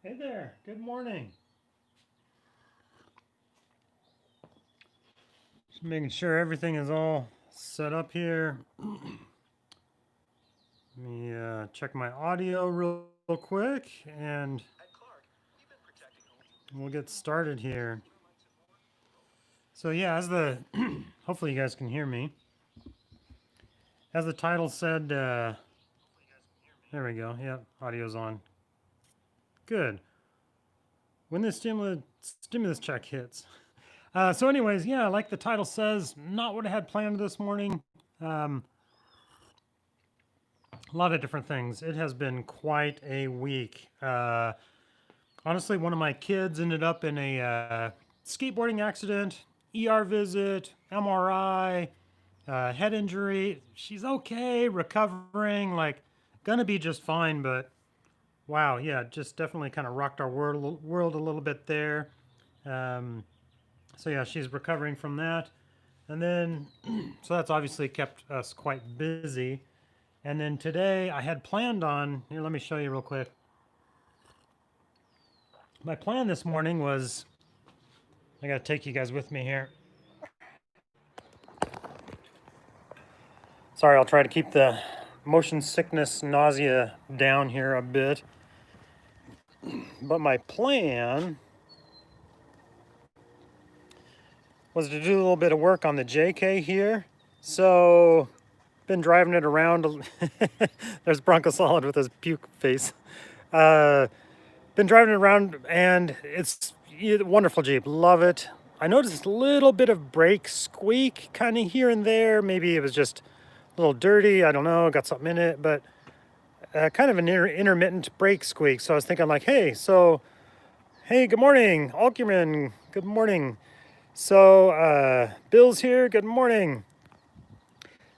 Hey there, good morning. Just making sure everything is all set up here. Let me check my audio real quick and we'll get started here. So, yeah, as the hopefully you guys can hear me. As the title said, there we go. Yep, audio's on. Good. When the stimulus check hits. So, anyways, yeah, like the title says, not what I had planned this morning. Um, a lot of different things. It has been quite a week. Honestly, one of my kids ended up in a skateboarding accident, ER visit, MRI, head injury. She's okay, recovering, like, gonna be just fine, but wow, yeah, just definitely kind of rocked our world a little bit there. Um, so, yeah, she's recovering from that. And then, so that's obviously kept us quite busy. And then today I had planned on, here, let me show you real quick. My plan this morning was, I got to take you guys with me here. Sorry, I'll try to keep the motion sickness, nausea down here a bit. But my plan was to do a little bit of work on the JK here. So, been driving it around. There's Bronco Solid with his puke face. Been driving it around, and it's a wonderful Jeep. Love it. I noticed a little bit of brake squeak kind of here and there. Maybe it was just a little dirty. I don't know. Got something in it, but kind of an intermittent brake squeak. So I was thinking, like, hey, good morning, Alkerman. Good morning. So Bill's here. Good morning.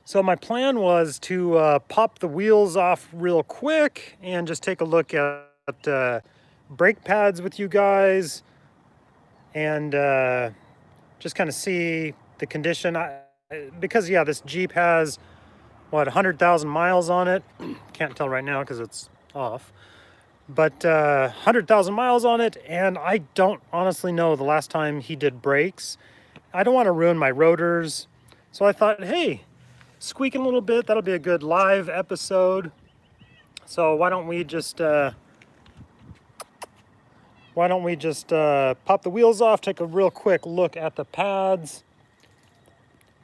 So my plan was to pop the wheels off real quick and just take a look at brake pads with you guys and just kind of see the condition. Because, yeah, this Jeep has, 100,000 miles on it. Can't tell right now because it's off. But 100,000 miles on it, and I don't honestly know the last time he did brakes. I don't want to ruin my rotors. So I thought, hey, squeaking a little bit, that'll be a good live episode. So why don't we just pop the wheels off, take a real quick look at the pads.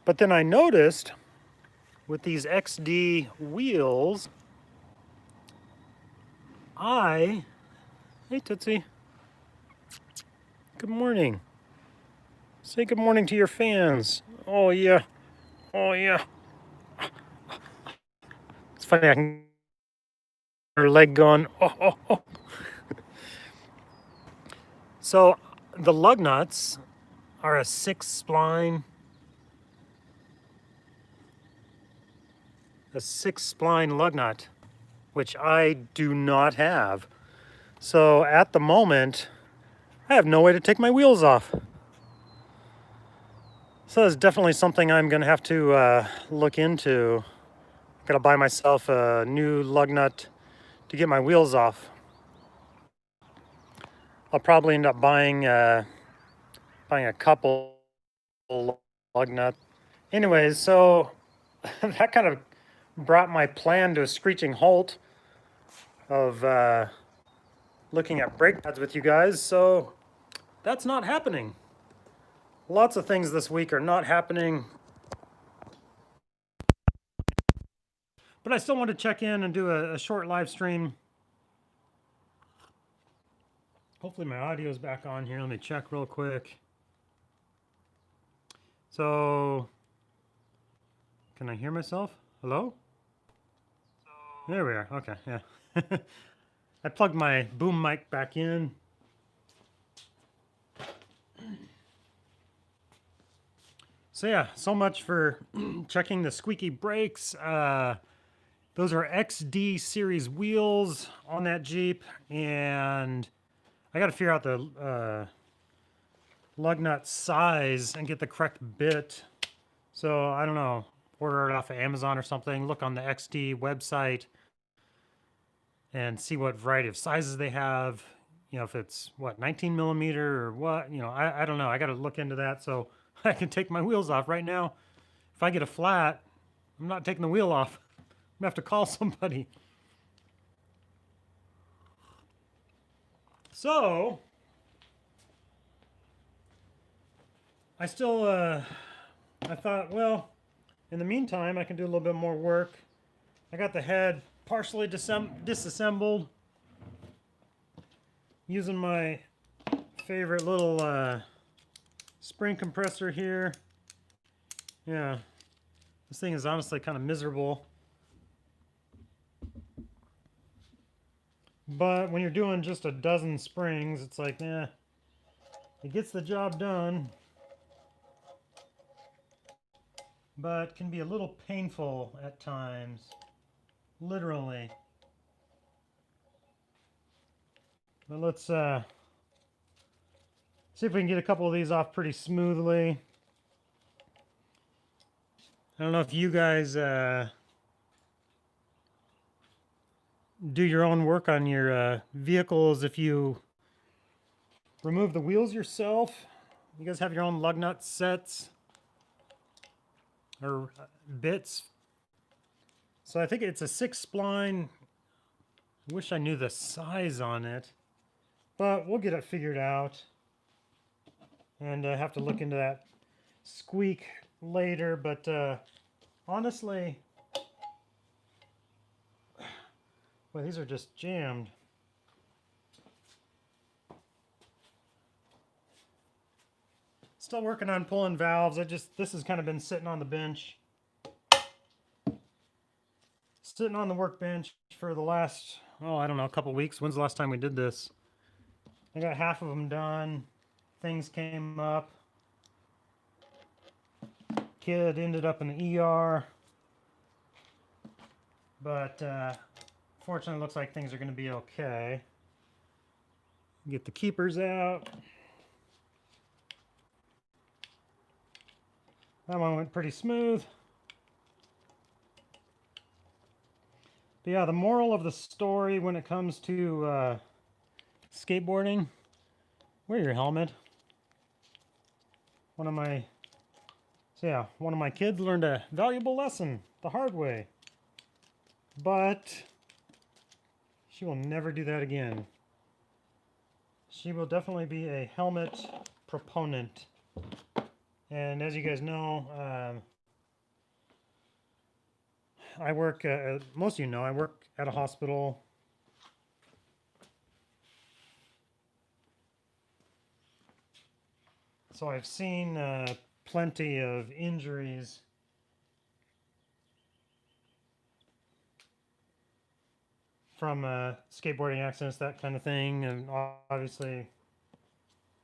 But then I noticed with these XD wheels, hey Tootsie, good morning. Say good morning to your fans. Oh yeah, oh yeah. It's funny, I can her leg going, oh. So the lug nuts are a 6-spline lug nut, which I do not have. So at the moment, I have no way to take my wheels off. So that's definitely something I'm gonna have to look into. Gotta buy myself a new lug nut to get my wheels off. I'll probably end up buying a couple lug nuts. Anyways, so that kind of brought my plan to a screeching halt of looking at brake pads with you guys. So that's not happening. Lots of things this week are not happening. But I still want to check in and do a short live stream. Hopefully my audio is back on here. Let me check real quick. So, can I hear myself? Hello? There we are. Okay, yeah. I plugged my boom mic back in. So yeah, so much for checking the squeaky brakes. Those are XD series wheels on that Jeep, and I got to figure out the lug nut size and get the correct bit. So I don't know, order it off of Amazon or something. Look on the XD website and see what variety of sizes they have. you know, if it's what, 19 millimeter or what, you know, I don't know. I got to look into that so I can take my wheels off. Right now, if I get a flat, I'm not taking the wheel off. I'm gonna have to call somebody. So I still, I thought, well, in the meantime, I can do a little bit more work. I got the head partially disassembled using my favorite little spring compressor here. Yeah, this thing is honestly kind of miserable. But when you're doing just a dozen springs, it's like, eh, it gets the job done. But can be a little painful at times, literally. But let's see if we can get a couple of these off pretty smoothly. I don't know if you guys do your own work on your vehicles, if you remove the wheels yourself. You guys have your own lug nut sets or bits. So I think it's a 6 spline. I wish I knew the size on it, but we'll get it figured out. And I have to look into that squeak later, but honestly, well, these are just jammed. Still working on pulling valves. This has kind of been sitting on the bench. Sitting on the workbench for the last, oh, I don't know, a couple weeks. When's the last time we did this? I got half of them done. Things came up. Kid ended up in the ER. But fortunately, it looks like things are going to be okay. Get the keepers out. That one went pretty smooth. But yeah, the moral of the story when it comes to skateboarding, wear your helmet. One of my kids learned a valuable lesson the hard way. But she will never do that again. She will definitely be a helmet proponent. And as you guys know, I work, most of you know, I work at a hospital. So I've seen plenty of injuries from skateboarding accidents, that kind of thing. And obviously, you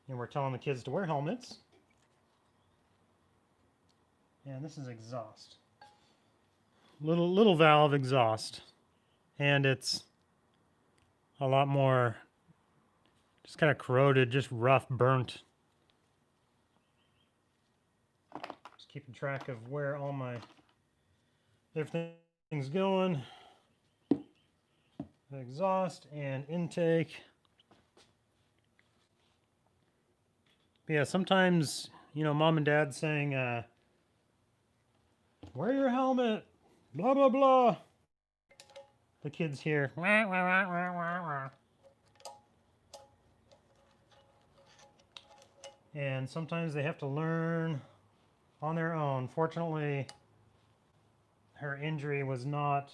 know, we're telling the kids to wear helmets. And this is exhaust. Little valve exhaust. And it's a lot more just kind of corroded, just rough, burnt. Just keeping track of where all my everything's going. Exhaust and intake. But yeah, sometimes, you know, mom and dad saying, wear your helmet, blah, blah, blah. The kids hear, wah, wah, wah, wah, wah, wah. And sometimes they have to learn on their own. Fortunately, her injury was not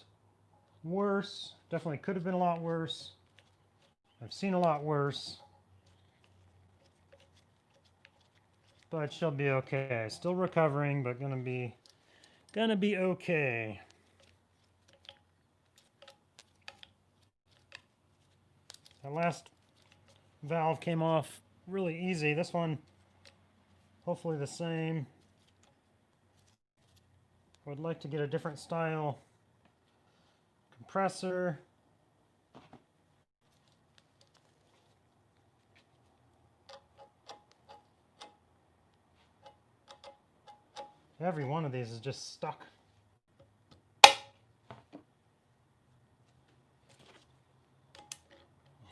worse. Definitely could have been a lot worse. I've seen a lot worse. But she'll be okay. Still recovering, but gonna be okay. That last valve came off really easy. This one, hopefully the same. I would like to get a different style compressor. Every one of these is just stuck.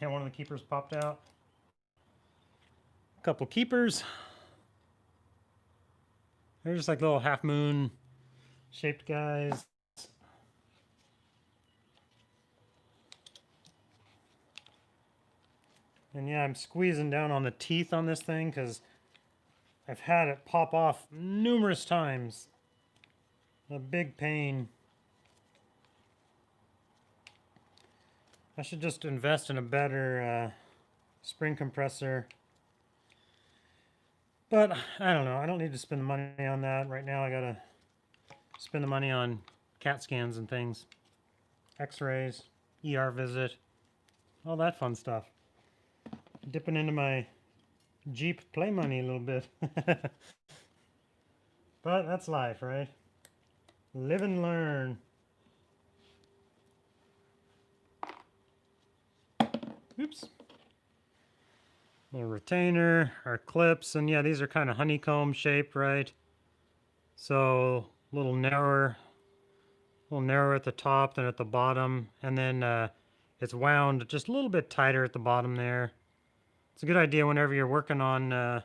Yeah, one of the keepers popped out. A couple keepers. They're just like little half moon shaped guys. And yeah, I'm squeezing down on the teeth on this thing because I've had it pop off numerous times. A big pain. I should just invest in a better spring compressor. But I don't know. I don't need to spend the money on that. Right now I gotta spend the money on CAT scans and things. X-rays, ER visit, all that fun stuff. Dipping into my Jeep play money a little bit. But that's life, right? Live and learn. Oops. Little retainer, our clips, and yeah, these are kind of honeycomb shaped, right? So a little narrower at the top than at the bottom, and then it's wound just a little bit tighter at the bottom there. It's a good idea whenever you're working on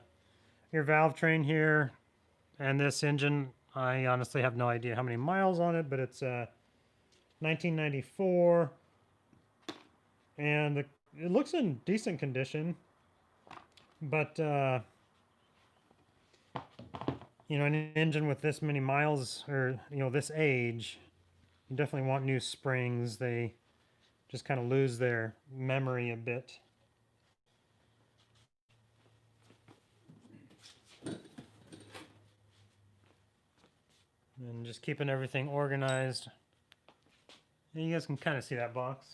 your valve train here and this engine. I honestly have no idea how many miles on it, but it's 1994, and it looks in decent condition. But you know, an engine with this many miles, or you know, this age, you definitely want new springs. They just kind of lose their memory a bit. And just keeping everything organized. And you guys can kind of see that box.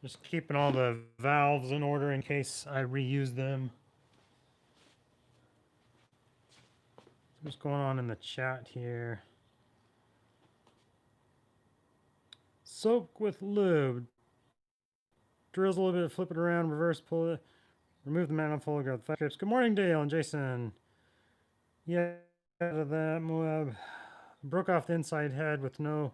Just keeping all the valves in order in case I reuse them. What's going on in the chat here? Soak with lube. Drills a little bit, flip it around, reverse, pull it, remove the manifold, grab the fire strips. Good morning, Dale and Jason. Yeah, out of that Moab. Broke off the inside head with no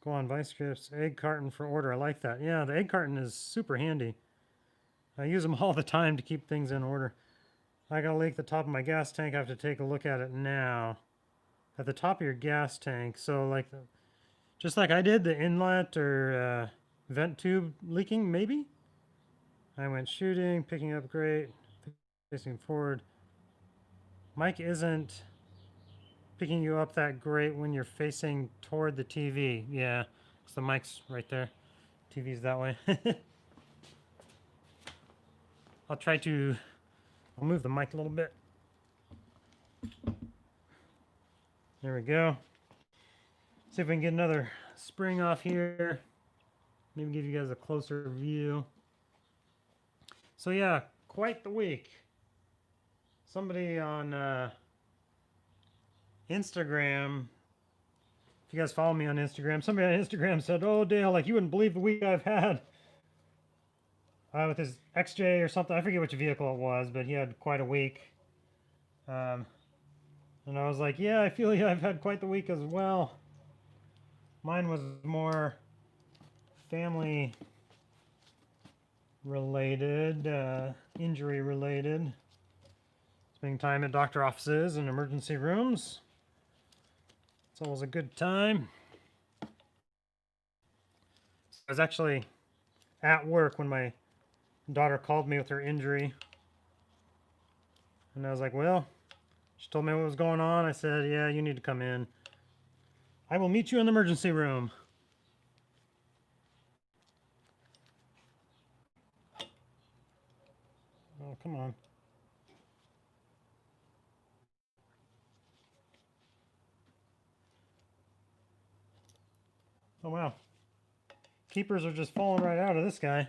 go on vice grips. Egg carton for order. I like that. Yeah, the egg carton is super handy. I use them all the time to keep things in order. I got a leak at the top of my gas tank. I have to take a look at it now. At the top of your gas tank. So like, just like I did, the inlet or vent tube leaking, maybe? I went shooting, picking up great, facing forward. Mic isn't picking you up that great when you're facing toward the TV. Yeah, because the mic's right there. TV's that way. I'll move the mic a little bit. There we go. See if we can get another spring off here. Maybe give you guys a closer view. So yeah, quite the week. Somebody on Instagram, if you guys follow me on Instagram, somebody on Instagram said, "Oh Dale, like you wouldn't believe the week I've had with his XJ or something." I forget which vehicle it was, but he had quite a week. And I was like, yeah, I feel like I've had quite the week as well. Mine was more family related, injury related. Spending time at doctor offices and emergency rooms. It's always a good time. I was actually at work when my daughter called me with her injury. And I was like, well, she told me what was going on. I said, yeah, you need to come in. I will meet you in the emergency room. Oh, come on. Oh, wow. Keepers are just falling right out of this guy.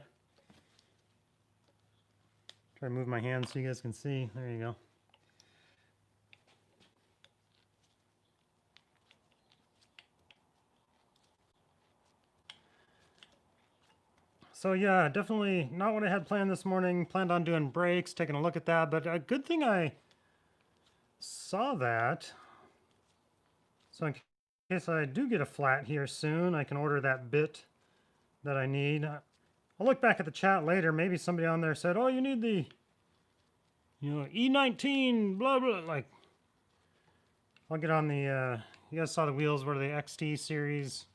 Try to move my hand so you guys can see. There you go. So yeah, definitely not what I had planned this morning. Planned on doing brakes, taking a look at that, but a good thing I saw that. So in case I do get a flat here soon, I can order that bit that I need. I'll look back at the chat later. Maybe somebody on there said, "Oh, you need the, E19, blah blah." Like, I'll get on the. You guys saw the wheels were the XT series,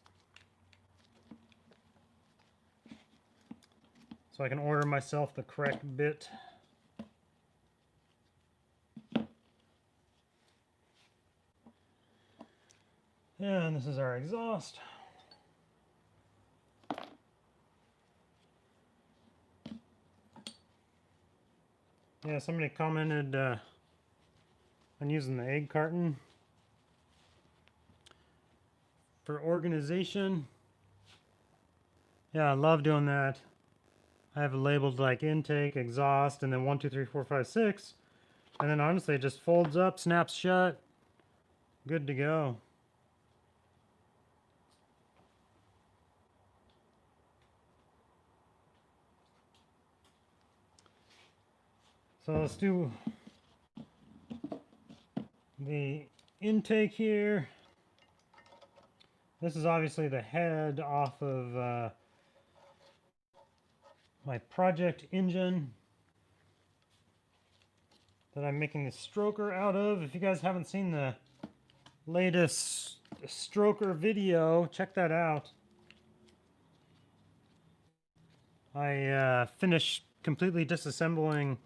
so I can order myself the correct bit. And this is our exhaust. Yeah, somebody commented on using the egg carton for organization. Yeah, I love doing that. I have it labeled like intake, exhaust, and then 1, 2, 3, 4, 5, 6. And then honestly, it just folds up, snaps shut. Good to go. So let's do the intake here. This is obviously the head off of my project engine that I'm making the stroker out of. If you guys haven't seen the latest stroker video, check that out. I finished completely disassembling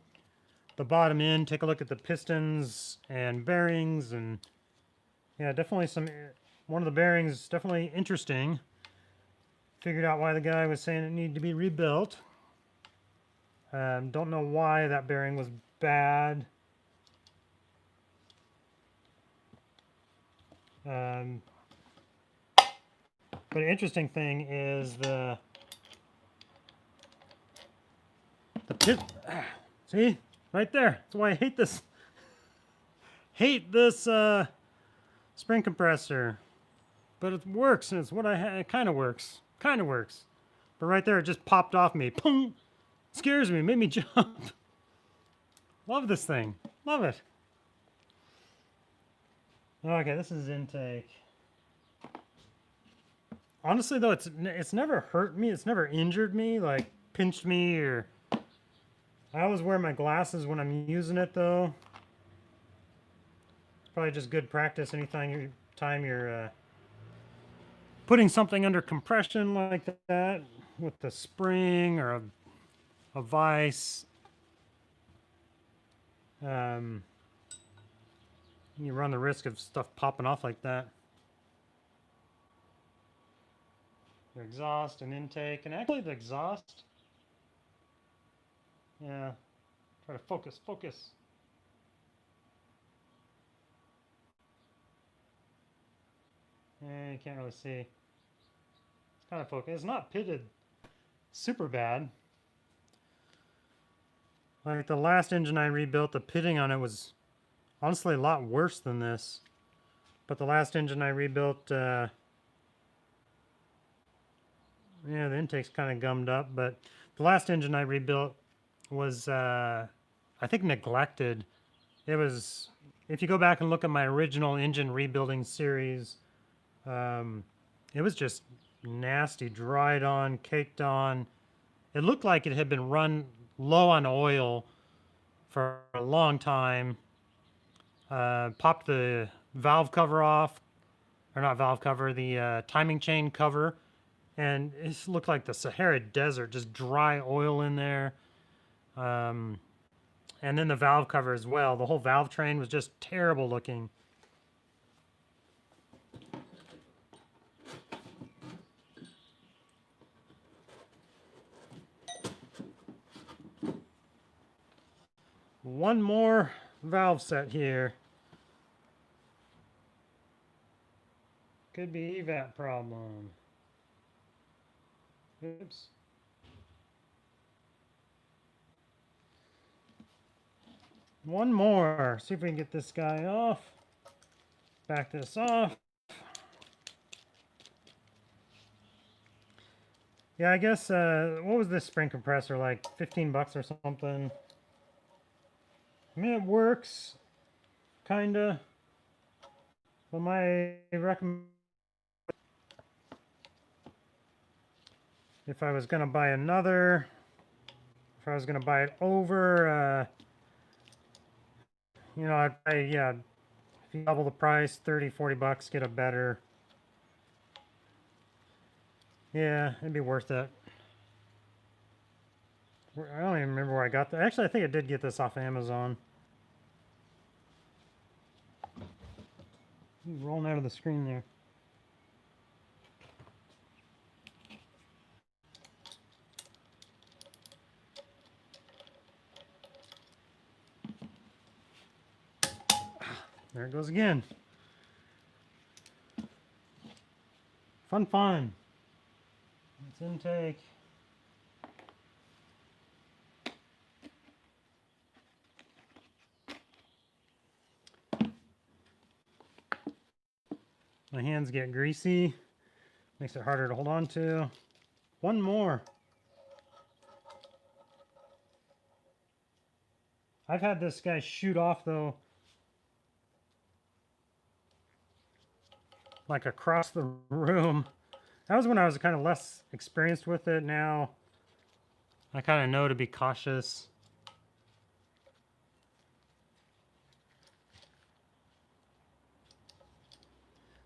the bottom end. Take a look at the pistons and bearings, and yeah, definitely one of the bearings is definitely interesting. Figured out why the guy was saying it needed to be rebuilt. Don't know why that bearing was bad. But the interesting thing is the pit. See, right there. That's why I hate this. Hate this spring compressor. But it works, and it's what it kind of works. Kind of works. But right there, it just popped off me. Boom! Scares me, made me jump. Love this thing. Love it. Okay, this is intake. Honestly, though, it's never hurt me. It's never injured me, like pinched me, or... I always wear my glasses when I'm using it, though. It's probably just good practice anytime you're putting something under compression like that with the spring or a vise. You run the risk of stuff popping off like that. The exhaust and intake, and actually the exhaust. Yeah, try to focus. You can't really see. It's kind of focused. It's not pitted super bad. Like the last engine I rebuilt, the pitting on it was honestly a lot worse than this. But the last engine I rebuilt, yeah, the intake's kind of gummed up. But the last engine I rebuilt was, I think, neglected. It was, if you go back and look at my original engine rebuilding series, it was just nasty, dried on, caked on. It looked like it had been run low on oil for a long time. Popped the valve cover off, or not valve cover, the timing chain cover, and it looked like the Sahara Desert, just dry oil in there. And then the valve cover as well. The whole valve train was just terrible looking. One more valve set here. Could be EVAP problem. Oops. One more. See if we can get this guy off. Back this off. Yeah, I guess, what was this spring compressor, like 15 bucks or something? I mean, it works, kinda. But my recommend, if I was gonna buy another, if I was gonna buy it over, you know, I'd pay, yeah, if you double the price, 30, 40 bucks, get a better. Yeah, it'd be worth it. I don't even remember where I got that. Actually, I think I did get this off Amazon. Rolling out of the screen there. There it goes again. Fun, fun. It's intake. My hands get greasy. Makes it harder to hold on to. One more. I've had this guy shoot off though, like across the room. That was when I was kind of less experienced with it. Now I kind of know to be cautious.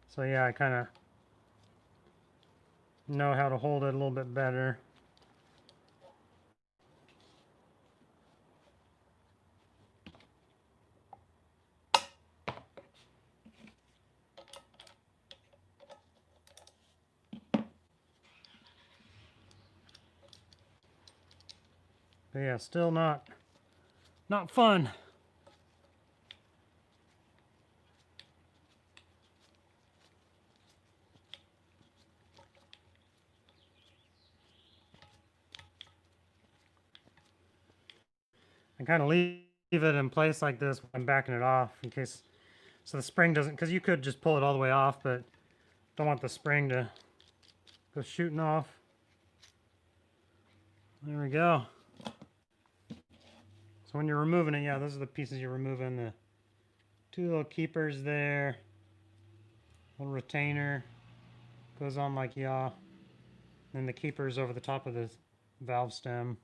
So yeah, I kind of know how to hold it a little bit better. But yeah, still not fun. I kind of leave it in place like this when I'm backing it off in case, so the spring doesn't, because you could just pull it all the way off, but don't want the spring to go shooting off. There we go. So when you're removing it, yeah, those are the pieces you're removing. The two little keepers there, little retainer goes on like yaw. Then the keepers over the top of the valve stem.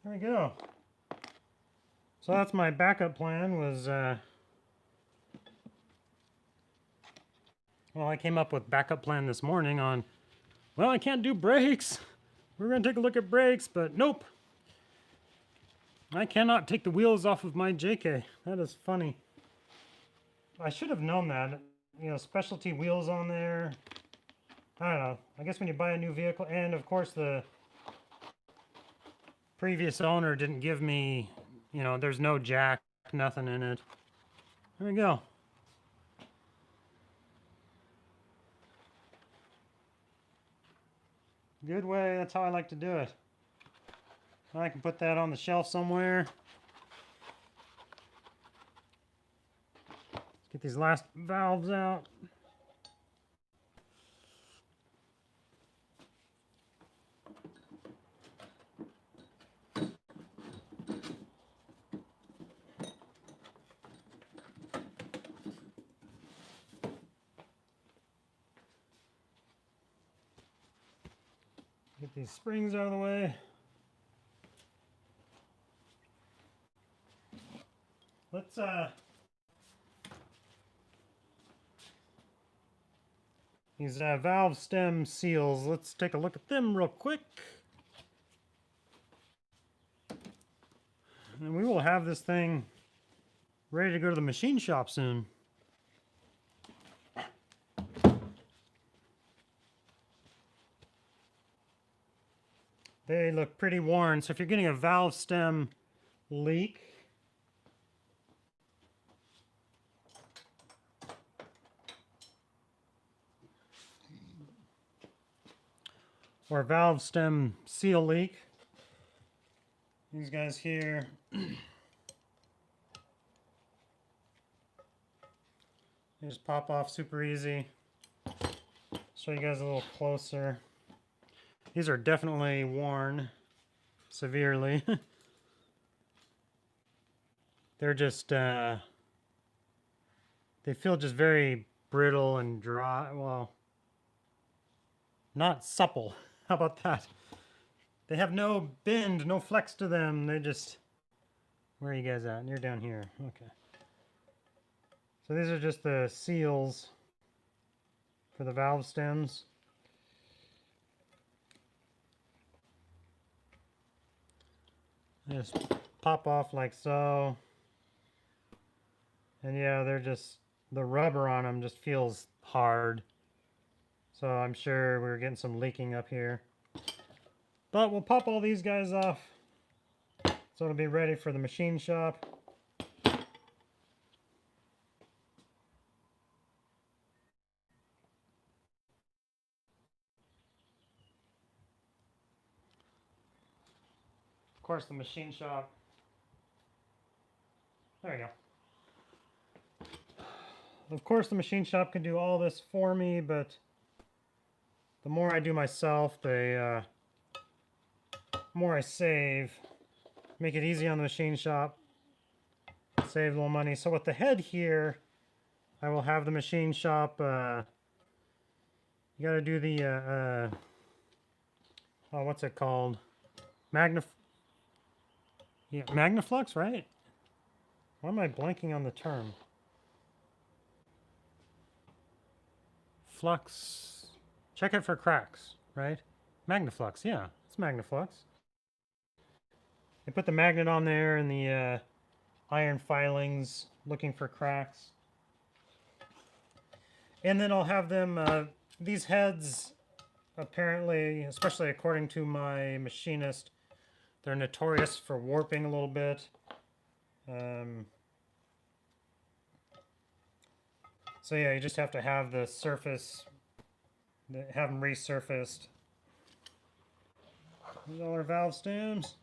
There we go. So that's my backup plan was, well, I came up with backup plan this morning on, well, I can't do brakes. We're going to take a look at brakes, but nope. I cannot take the wheels off of my JK. That is funny. I should have known that. You know, specialty wheels on there. I don't know. I guess when you buy a new vehicle, and of course the previous owner didn't give me, you know, there's no jack, nothing in it. There we go. Good way, that's how I like to do it. I can put that on the shelf somewhere. Let's get these last valves out. Get these springs out of the way. Let's these valve stem seals, let's take a look at them real quick. And we will have this thing ready to go to the machine shop soon. They look pretty worn, so if you're getting a valve stem leak, or valve stem seal leak, These guys here. They just pop off super easy. Show you guys a little closer. These are definitely worn severely. They're just, they feel just very brittle and dry. Well, not supple. How about that? They have no bend, no flex to them. They just, where are you guys at? You're down here. Okay. So these are just the seals for the valve stems. They just pop off like so. And yeah, they're just, the rubber on them just feels hard. So I'm sure we're getting some leaking up here. But we'll pop all these guys off. So it'll be ready for the machine shop. Of course, the machine shop. There we go. Of course, the machine shop can do all this for me, but the more I do myself, the more I save. Make it easy on the machine shop. Save a little money. So with the head here, I will have the machine shop. You got to do the oh, what's it called? Magnaflux, right? Why am I blanking on the term? Flux. Check it for cracks, right? Magnaflux, yeah, it's Magnaflux. They put the magnet on there and the iron filings looking for cracks. And then I'll have them, these heads, apparently, especially according to my machinist, they're notorious for warping a little bit. So yeah, you just have to have the surface, have them resurfaced. These are all our valve stems.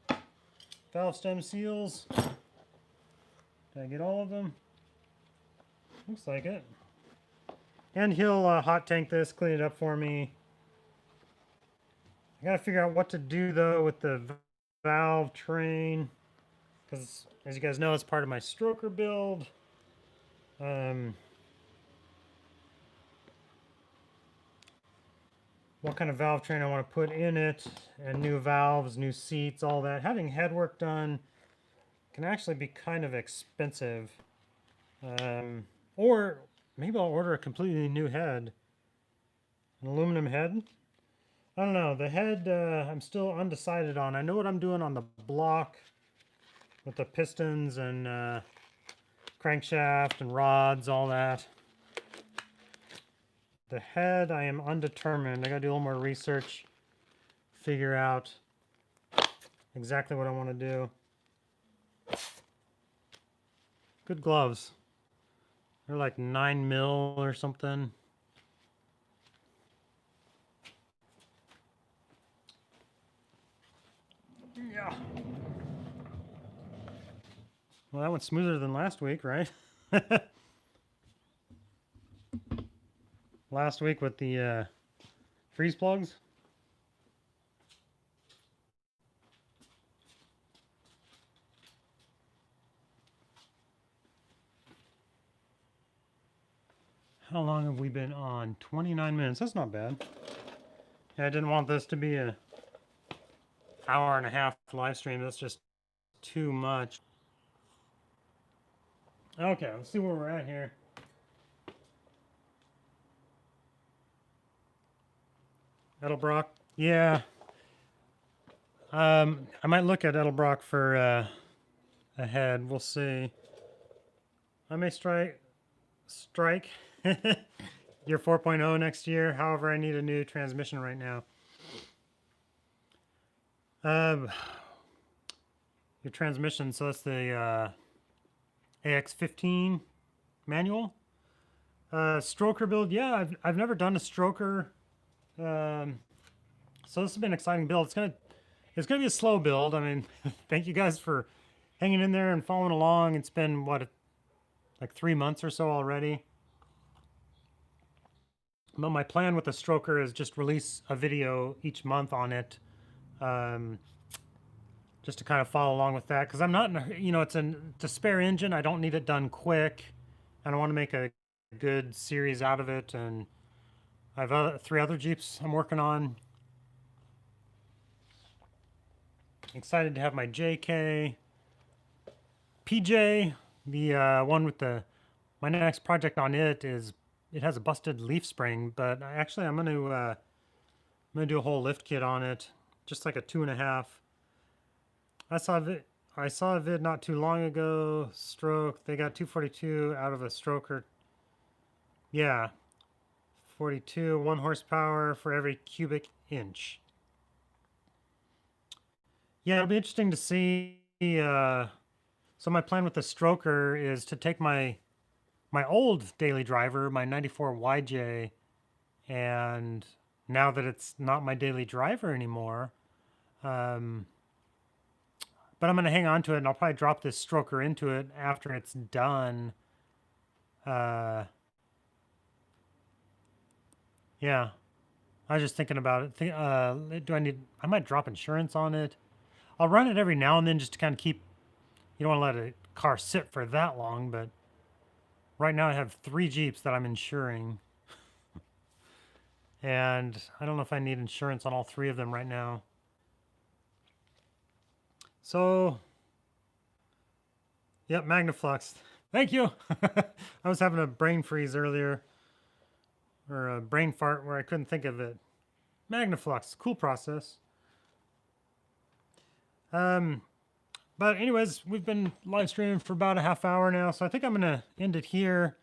Valve stem seals. Did I get all of them? Looks like it. And he'll hot tank this, clean it up for me. I gotta figure out what to do though with the valve train, because as you guys know, it's part of my stroker build. What kind of valve train I want to put in it, and new valves, new seats, all that. Having head work done can actually be kind of expensive. Or maybe I'll order a completely new head. An aluminum head. I don't know. The head I'm still undecided on. I know what I'm doing on the block with the pistons and crankshaft and rods, all that. The head, I am undetermined. I gotta do a little more research, figure out exactly what I want to do. Good gloves. They're like 9mm or something. Yeah. Well, that went smoother than last week, right? Last week with the freeze plugs. How long have we been on? 29 minutes. That's not bad. Yeah, I didn't want this to be a hour-and-a-half live stream. That's just too much. Okay, let's see where we're at here. Edelbrock, yeah. I might look at Edelbrock for a head. We'll see. I may strike your 4.0 next year. However, I need a new transmission right now. Your transmission, so that's the AX15 manual. Stroker build, yeah, I've never done a stroker. So this has been an exciting build. it's going to be a slow build. I mean, thank you guys for hanging in there and following along. It's been, what, like 3 months or so already. But my plan with the stroker is just release a video each month on it, just to kind of follow along with that. Because I'm not, it's a spare engine. I don't need it done quick, and I want to make a good series out of it. And I have 3 other Jeeps I'm working on. Excited to have my JK. PJ, the one with my next project on it has a busted leaf spring, but actually I'm gonna do a whole lift kit on it, just like a 2.5. I saw a vid not too long ago. Stroke, they got 242 out of a stroker. Yeah, 42, 1 horsepower for every cubic inch. Yeah, it'll be interesting to see. So my plan with the stroker is to take my old daily driver, my 94 YJ, and now that it's not my daily driver anymore, but I'm going to hang on to it, and I'll probably drop this stroker into it after it's done. Yeah, I was just thinking about it. I might drop insurance on it. I'll run it every now and then just to kind of keep, you don't want to let a car sit for that long, but right now I have 3 Jeeps that I'm insuring. And I don't know if I need insurance on all 3 of them right now. So, yep, Magnaflux. Thank you. I was having a brain freeze earlier, or a brain fart where I couldn't think of it. Magnaflux, cool process. But anyways, we've been live streaming for about a half hour now, so I think I'm gonna end it here.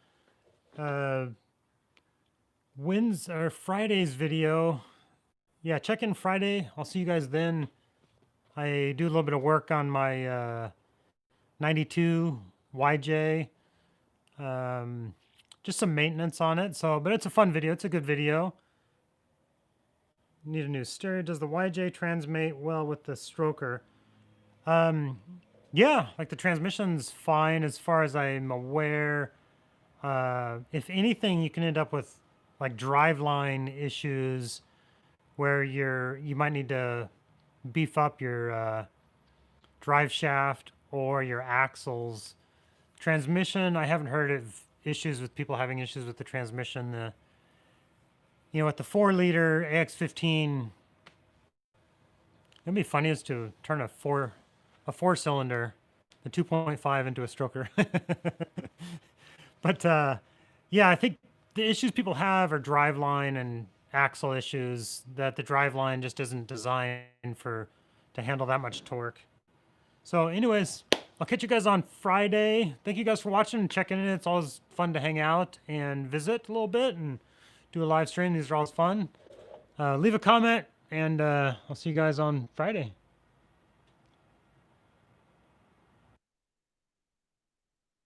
Friday's video. Yeah, check in Friday. I'll see you guys then. I do a little bit of work on my 92 YJ. Just some maintenance on it. But it's a fun video. It's a good video. Need a new stereo. Does the YJ transmit well with the stroker? Yeah, like the transmission's fine as far as I'm aware. If anything, you can end up with like driveline issues where you might need to beef up your drive shaft or your axles. Transmission, I haven't heard of issues with people having issues with the transmission. With the 4-liter AX15, it'd be funny is to turn a 4-cylinder, the 2.5 into a stroker. But yeah, I think the issues people have are driveline and axle issues, that the driveline just isn't designed to handle that much torque. So anyways, I'll catch you guys on Friday. Thank you guys for watching and checking in. It's always fun to hang out and visit a little bit and do a live stream. These are always fun. Leave a comment, and I'll see you guys on Friday.